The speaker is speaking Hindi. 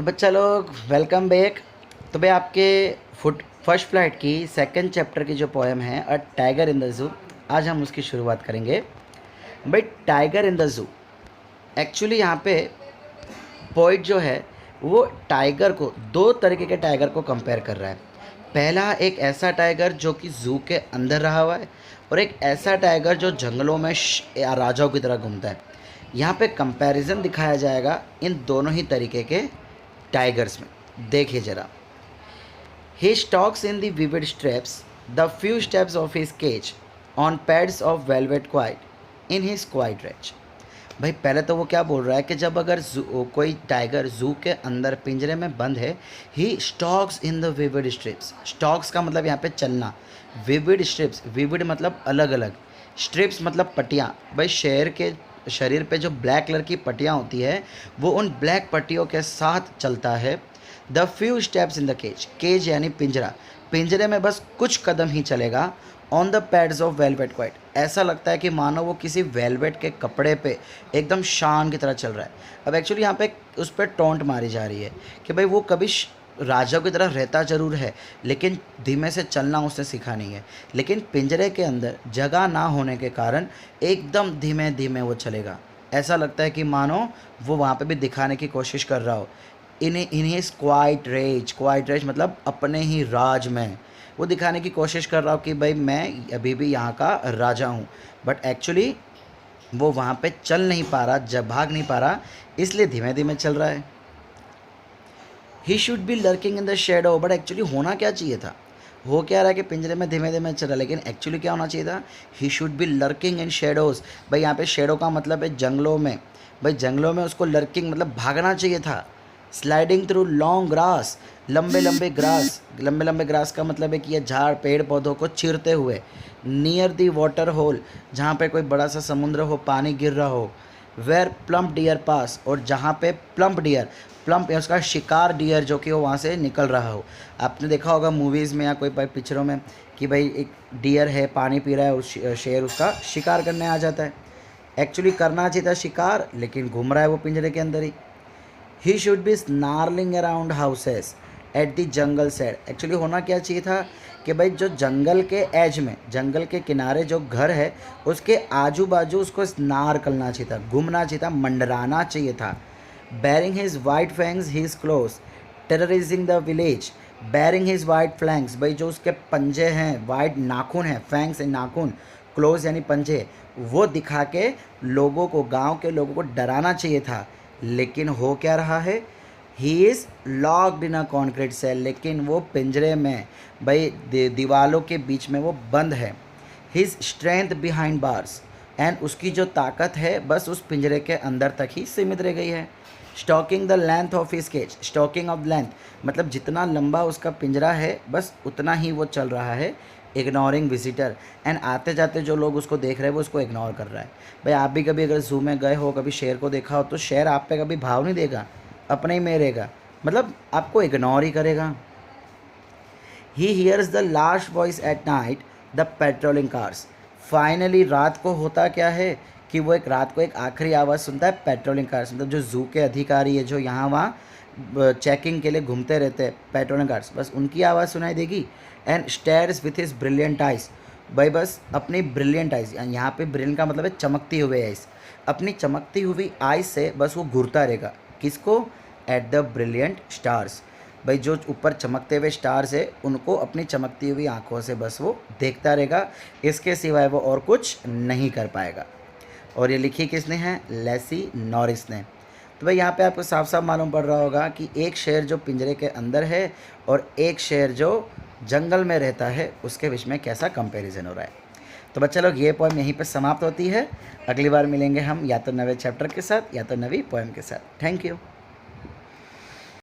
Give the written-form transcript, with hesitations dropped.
बच्चा लोग वेलकम बैक। तो भाई आपके फर्स्ट फ्लाइट की सेकंड चैप्टर की जो पोएम है a tiger in the zoo, आज हम उसकी शुरुआत करेंगे। भाई tiger in the zoo, actually यहाँ पे पोइट जो है वो टाइगर को, दो तरीके के टाइगर को कंपेयर कर रहा है। पहला एक ऐसा टाइगर जो कि जू के अंदर रहा हुआ है, और एक ऐसा टाइगर जो जंगलों में राजाओं की तरह घूमता है। यहाँ पे कंपैरिजन दिखाया जाएगा इन दोनों ही तरीके के टाइगर्स में। देखिए ज़रा, he stalks in the vivid stripes the few steps of his cage on pads of velvet quiet in his quiet range. भाई पहले तो वो क्या बोल रहा है कि जब अगर कोई टाइगर जू के अंदर पिंजरे में बंद है, he stalks in the vivid stripes. Stalks का मतलब यहाँ पे चलना, विविड स्ट्रिप्स, विविड मतलब अलग अलग, स्ट्रिप्स मतलब पट्टियाँ। भाई शेर के शरीर पे जो ब्लैक कलर की पट्टियाँ होती है वो उन ब्लैक पट्टियों के साथ चलता है। The few steps in the cage, cage यानी पिंजरा, पिंजरे में बस कुछ कदम ही चलेगा। On the pads of velvet quiet, ऐसा लगता है कि मानो वो किसी वेलवेट के कपड़े पे एकदम शान की तरह चल रहा है। अब एक्चुअली यहाँ पे उस पर टोंट मारी जा रही है कि भाई वो कभी राजा की तरह रहता ज़रूर है, लेकिन धीमे से चलना उसने सीखा नहीं है। लेकिन पिंजरे के अंदर जगह ना होने के कारण एकदम धीमे धीमे वो चलेगा। ऐसा लगता है कि मानो वो वहाँ पे भी दिखाने की कोशिश कर रहा हो। In his quiet rage, quiet rage मतलब अपने ही राज में वो दिखाने की कोशिश कर रहा हो कि भाई मैं अभी भी यहाँ का राजा हूँ। बट एक्चुअली वो वहाँ पे चल नहीं पा रहा, जब भाग नहीं पा रहा, इसलिए धीमे धीमे चल रहा है। ही should B lurking in the shadow, but actually होना क्या चाहिए था, हो क्या रहा है कि पिंजरे में धीमे धीमे चल रहा है, लेकिन एक्चुअली क्या होना चाहिए था, ही should B lurking in shadows. भाई यहाँ पे शेडो का मतलब है जंगलों में। भाई जंगलों में उसको लर्किंग मतलब भागना चाहिए था। स्लाइडिंग थ्रू लॉन्ग ग्रास, लंबे लंबे ग्रास, लंबे लंबे ग्रास का मतलब है कि ये झाड़ पेड़ पौधों को चीरते हुए। नियर दी वाटर होल, जहाँ पे कोई बड़ा सा समुद्र हो, पानी गिर रहा हो। वेयर प्लम्प डियर पास, और जहाँ पे प्लम्प डियर, प्लम्प या उसका शिकार डियर जो कि वो वहाँ से निकल रहा हो। आपने देखा होगा मूवीज़ में या कोई पिक्चरों में कि भाई एक डियर है, पानी पी रहा है, उस शेर उसका शिकार करने आ जाता है। एक्चुअली करना चाहिए था शिकार, लेकिन घूम रहा है वो पिंजरे के अंदर ही। He should be snarling around houses at the jungle side. Actually होना क्या चाहिए था कि भाई जो जंगल के एज में, जंगल के किनारे जो घर है उसके आजू बाजू उसको स्नार करना चाहिए था, घूमना चाहिए था, मंडराना चाहिए था। Baring his white fangs his claws terrorising the village. Baring his white flanks, भाई जो उसके पंजे हैं, वाइट नाखून हैं, फैंग्स हैं नाखून, क्लोज यानी पंजे, वो दिखा के लोगों को, गांव के लोगों को डराना चाहिए था। लेकिन हो क्या रहा है, he is locked in a concrete cell, लेकिन वो पिंजरे में, भाई दीवालों के बीच में वो बंद है। His strength behind bars, and उसकी जो ताकत है बस उस पिंजरे के अंदर तक ही सीमित रह गई है। Stalking the length of his cage, stalking of length मतलब जितना लंबा उसका पिंजरा है बस उतना ही वो चल रहा है। इग्नोरिंग विजिटर, एंड आते जाते जो लोग उसको देख रहे हैं वो उसको इग्नोर कर रहा है। भाई आप भी कभी अगर जू में गए हो, कभी शेर को देखा हो, तो शेर आप पे कभी भाव नहीं देगा, अपने ही में रहेगा, मतलब आपको इग्नोर ही करेगा। He hears the last voice at night the patrolling cars. Finally रात को होता क्या है कि वो एक रात को एक आखिरी आवाज़ सुनता है, पेट्रोलिंग कार्स मतलब जो जू के अधिकारी है जो यहाँ वहाँ चेकिंग के लिए घूमते रहते हैं, पेट्रोलिंग कार्स, बस उनकी आवाज़ सुनाई देगी। And stairs with his brilliant eyes, भाई बस अपनी ब्रिलियंट आइज, यहाँ पे ब्रिलियंट का मतलब है चमकती हुई आइज, अपनी चमकती हुई आइज से बस वो घूरता रहेगा। किसको? एट द ब्रिलियंट स्टार्स, भाई जो ऊपर चमकते हुए स्टार्स है उनको अपनी चमकती हुई आंखों से बस वो देखता रहेगा, इसके सिवाय वो और कुछ नहीं कर पाएगा। और ये लिखी किसने है? लेसी नॉरिस ने। तो भाई यहाँ पे आपको साफ साफ मालूम पड़ रहा होगा कि एक शेर जो पिंजरे के अंदर है और एक शेर जो जंगल में रहता है, उसके बीच में कैसा कंपैरिजन हो रहा है। तो बच्चा लोग ये पोएम यहीं पर समाप्त होती है। अगली बार मिलेंगे हम या तो नए चैप्टर के साथ या तो नवी पोएम के साथ। Thank you.